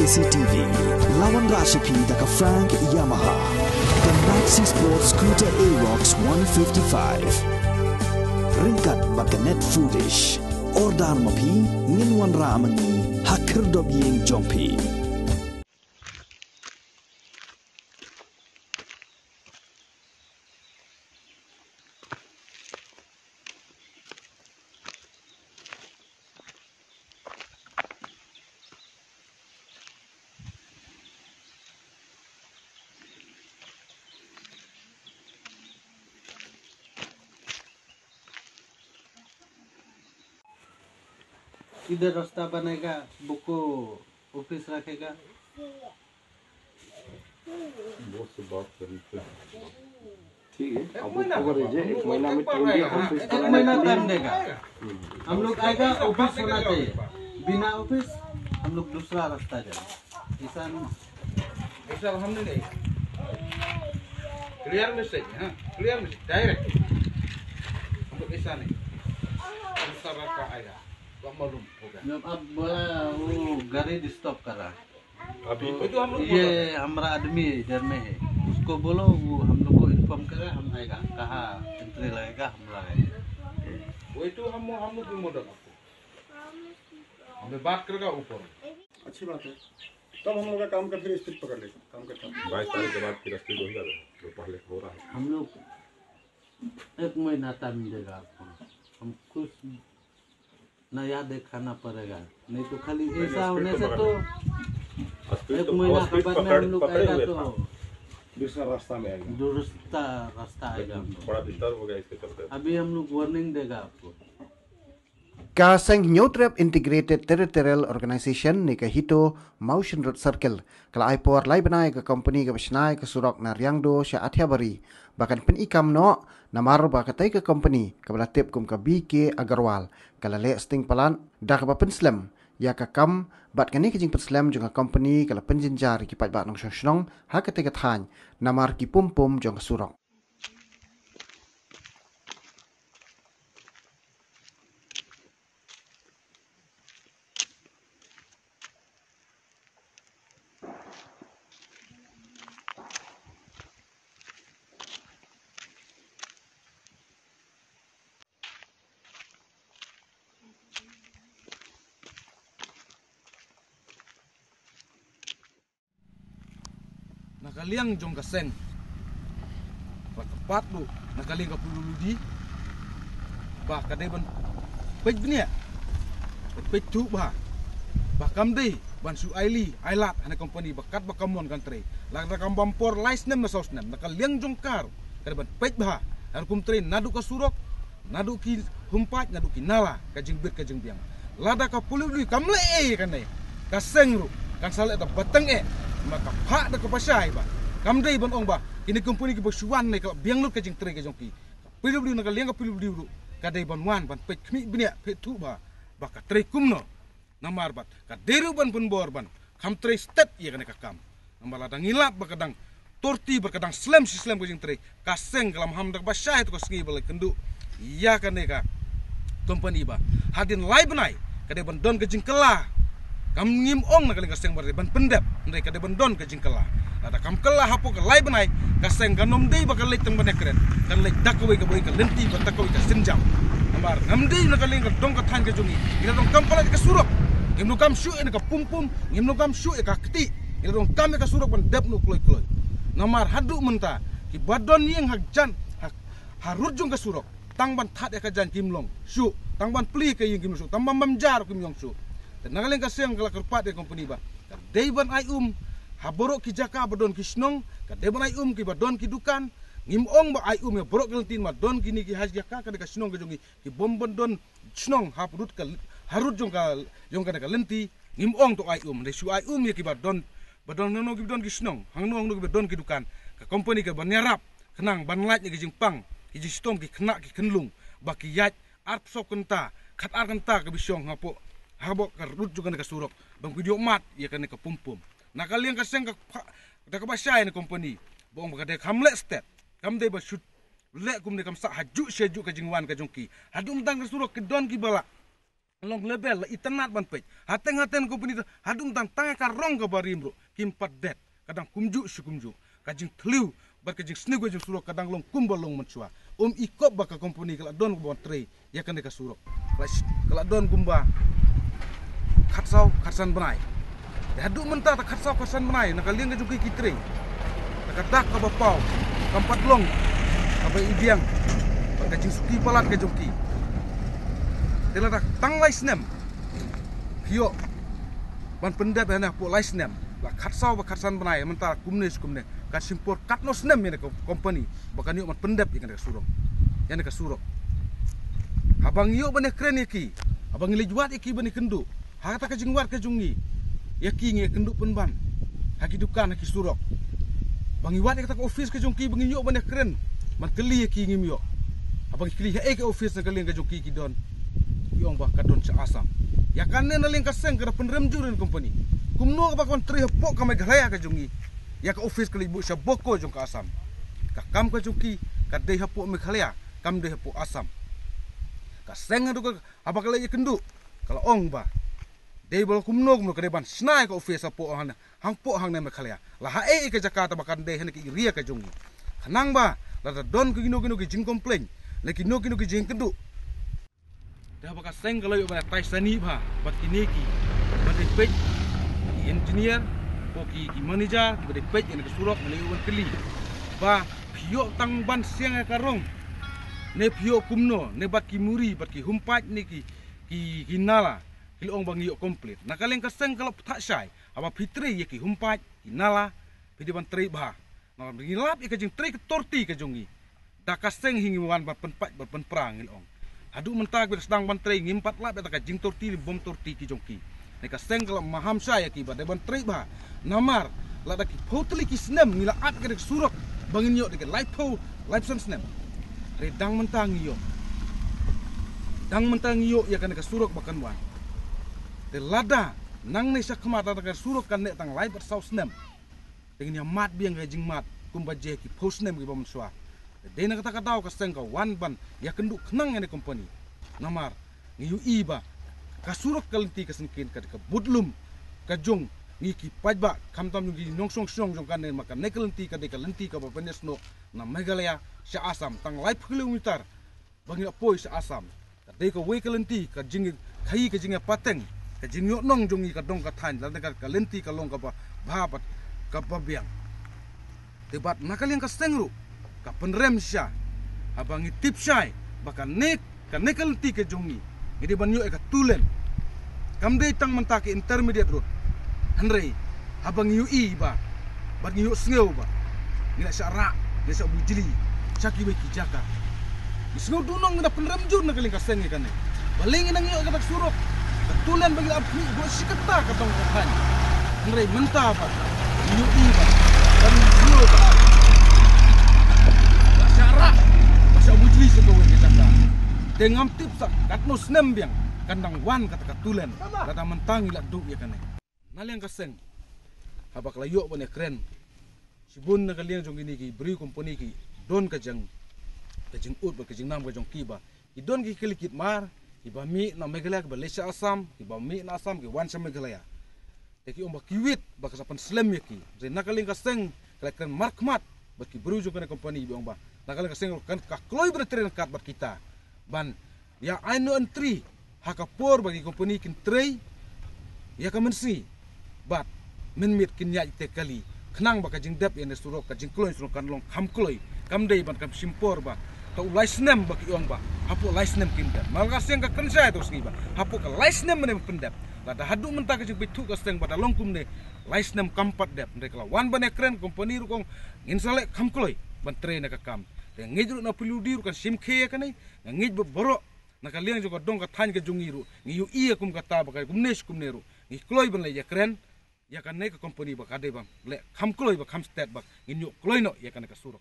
KCTV, lawan Rashipi daka Frank Yamaha, the Maxi Sport Scooter Aerox 155. Ringkat bakanet foolish, ordan mapi, nginwan ramani, hakir dob ying jompi. इधर रास्ता बनेगा, book office रखेगा। वो से बात करी ठीक है। अब अगर एक महीना में टाइम दिया ऑफिस एक महीना टाइम देगा। हम लोग आएगा, ऑफिस होना चाहिए। बिना ऑफिस हम लोग दूसरा रास्ता जाए। ऐसा हमने नहीं क्लियर मैसेज, हाँ क्लियर मैसेज डायरेक्ट। हम लोग ऐसा नहीं दूसरा रास्ता आएगा तो मालूम होगा। जब अब बोला वो गाड़ी डिस्टर्ब कर रहा है, अभी तो हम लोग ये हमारा आदमी इधर में है, उसको बोलो वो हम लोग को इन्फॉर्म करे, हम आएगा, कहाँ एंट्री लगेगा हम लगाएंगे। वही तो हम लोग भी मदद आपको हमें बात करेगा ऊपर। अच्छी बात है। तब हम लोग का काम का फिर स्पीड पकड़ लेते काम करता 22 तारीख के बाद फिर स्पीड हो जाएगा जो पहले हो रहा है। हम लोग एक महीना टाइम देगा आपको, हम कुछ नया दिखाना पड़ेगा, नहीं तो खाली ऐसा होने से तो एक महीना के बाद में हम लोग आएगा तो दूसरा रास्ता में आएगा। दूसरा रास्ता आएगा। बड़ा डिस्टर्ब हो गया इसके चलते। अभी हम लोग वार्निंग देगा आपको। Kaseng Nyotrep Integrated Territorial Organization ni ke hito Motion Road Circle kala aipor lai benai ke company ke besnai ke surok na riangdo sya athiabari bahkan pen ikam no namar ba katai ke company ke belatip kum ke BK Agarwal kala le sting palan dak ba penslam ya ka kam bat kani ke jing penslam jong company kala penjinjar ki pat ba nong snong ha ke te ke than namar ki pum pum jong surok. Nakaliang jong kaseng tepat lu nakaliang kapulu ludi bah kadai ban pej bnia pej tu bah kam dei ban su aili ailat ana company bakat bakamon country lang rakam bampor license masos nem nakaliang jong kar kadai ban pej bah ar kum train nadu ka surok nadu ki humpat nadu ki nala ka jingbit ka jingbiang lada ka pulu ludi kamle kanai kaseng ru kan sale ta batang maka pak dak pasai ba kamdei ban ong ba kini company ki basuan nei ka biang lut ka jing tre ka jong ki pilu diu nak liang ka pilu diu ka dei ban wan ban pet khmi bnia pet tu ba ka tre kumno namar bat ka deru ban pun bor ban kam tre step ye kana ka kam namala dang ilap ba kadang torti ba kadang slam si slam ka jing tre ka seng kalam ham dak pasai to ka sngi bal kendu ya kana ka company ba hadin lai banai ka dei ban don ka jing kala kam ngim ong nak kaling kaseng berde ban pendep ndai ka de ban don ka jingkala ada kam kala hapo ka lai banai kaseng ganom dei bakal lek tang banek keren kan lek dakwe ka boy ka lenti ban takwe ka sinjam amar ngam dei nak kaling ka dong ka than ka jungi ila dong kam pala ka surok ngim no kam shu en ka pum pum ngim no kam shu e ka kti ila dong kam ka surok ban dep no kloy kloy namar hadu menta ki badon yeng hak jan harut jong ka surok tang ban that ka jan kimlong shu tang ban pli ka yeng kim shu tang ban mamjar kim yong shu dan nagaling kaseng kala kerpat de company ba ka deiban ai haborok ki jaka badon ki snong ka deiban ai ki badon ki dukan ngim ong ba ai ya borok kelentin ma don kini ki haj jaka ka de snong ka jongi ki bombon don snong haprut ka harut jong ka lenti ngim ong to ai de su ai ya ki badon no ki badon ki snong hang no ki badon ki dukan ka company ka banyarap kenang ban lait ni ki jingpang ki jistom ki kena ki kenlung ba ki yat arp sok kenta khat ar kenta ka bisyong hapo habok karut juga ka surok bang video mat ya kan ka pumpum nakaliang ka seng ka da ka basai ni company bong ka de kamle step kam de ba shoot le kum de kam sa haju sheju ka jingwan ka jongki hadum tang ka surok ki don ki bala long lebel itanat ban pej hateng company hadung tang tang ka rong ka barim ro kimpat det kadang kumju sukumju kajing tliu bar kajing snigo jing surok kadang long kumbal long menchua ikop ba ka company kala don bon tre ya kan ka surok kala don gumba khatsan banai hadung menta ta khatsan banai nak liang ka jung ki tre nak dak ka bapau kampat long ka ibiang bar kajing suki palat ka jung ki Tela tang laisnem, kio, ban pendap hanya po laisnem, lah katsau ba katsan benai, mentara kumne, kat simpor katnos nem yang company, bahkan yuk ban pendap yang ka surok, Abang yuk ban keren yaki, abang lejuat yaki ban kendu, hakata ka jingwat ka jungi, yaki nge kendu penban, haki dukan haki surok, bang iwat kata ka office ka jungki, bang yuk ban keren, ban keli yaki ngim yuk, abang keli ke office na keli ka jungki ki don. Yung ba kadon sa asam ya kanne na ling kaseng kada penrem jurin company kumno ka bakon tri hepok ka megraya ka jungi ya ka office kali bu sa boko jung ka asam ka kam ka jungi ka dei hepok megraya kam dei hepok asam ka seng adu ka abakala ye kendu kala ong ba dei bol kumno ka deban snai ka office apo hang po hang ne megraya la ha ka Jakarta bakan dei hene ki ria ka jungi kanang ba la don ki gino ki jing complain le ki no ki jing kendu dah bakal seng kalau pada taisani bah, bat kineki, bat pej, engineer, poki manager, bat pej yang kesurok melayu keli, bah pio tang ban siang karong, ne pio kumno, ne bat kimuri, bat ki humpat ni ki nala, kilong bang yuk komplit. Nak kalian keseng kalau tak syai, apa fitri ye ki humpat, ki nala, pidi ban tri bah, nak ngilap ye kajing tri ke torti kajongi, dah kaseng hingi wan bat penpat bat penperang kilong. Adu mentag ber sedang bantrei ngimpat lap eta ka jing torti bom torti ki jongki neka seng kalau maham saya ki ba de bantrei ba namar la da ki totally ki snem nila at ka surok bangin yo de life sense snem re dang mentang yo ya kan ka surok bakan wan de lada nang ne sak mata ka surok kan ne tang life sauce snem dengan ya mat biang ka jing mat kumba je ki post snem ki bom swa Dena kata tahu kaseng kau wan ban ya kenduk kenang ini company namar ngiu iba kasurok kalenti kasengkin ka budlum kajung ngiki pajba kamtam ngi nongsong jong kan maka nekalenti ka dekalenti ka bapenes no na Meghalaya sa Asam tang life kilometer bangi apoi sa Asam ka de ka we kalenti ka jing khai ka jing pateng ka jing yo nong jongi ka dong ka than la ka kalenti ka long ka ba babat ka babiang debat nakaliang kaseng ru ka penrem sya abang tip syai bakan nek ka nekalenti ka jongi ngidi banyo ka tulen kam de tang mentaki intermediate road hanrei abang yu ba bang yu sneu ba ngila syara de sa bujili saki be kijaka isngo dunong na penrem jur na kaling kaseng kan baling nang yu ka surok ka tulen bagi abni go sikata ka tong kan hanrei menta ba yu ba bang yu ba Masa bujli sekolah kita dah. Dengan tipsak katnos nembiang kandang wan kata katulen kata mentangi lak duk ya kan. Naliang kaseng. Habak layok bane keren. Sibun na kaliang jong ini ki beri company ki don kajang ut ba kajang nam kajang kiba. Ki don ki kelikit mar ki bami na Meghalaya ke Malaysia Asam ki bami na Asam ki wan sa Meghalaya. Ki ombak kiwit ba kasapan slam ya ki. Jadi nakaling kaseng kalakan markmat bagi berujuk kena company biang ba. Nakala kaseng kan kakloi bertren kat bat kita. Ban ya aino entry hakapor bagi company kin tray ya kamensi. Bat menmit kin ya ite kali. Kenang ba kajing dep yang surok kajing kloi surok kan long kam kloi. Kam dei ban kam simpor ba. Ka license bagi uang ba. Hapo license kin dep. Mal kaseng ka kerja itu segi ba. Hapo ka license men pendep. Lada hadu mentah kajing pitu kaseng pada longkum ne. License kampat dep. Mereka wan ban ekren company rukong insale kam kloi. Ban train ka kam. Dan ngejru na peludi kan simke kan ai ngej borok na kalian juga dong ka than ka jungiru ngiu iya kum kata ba kum nes kum neru ngi kloi ban le ya keren ya kan ne ka company ba kade bang le kam kloi ba kam state ba nginyu kloi no ya kan ka surok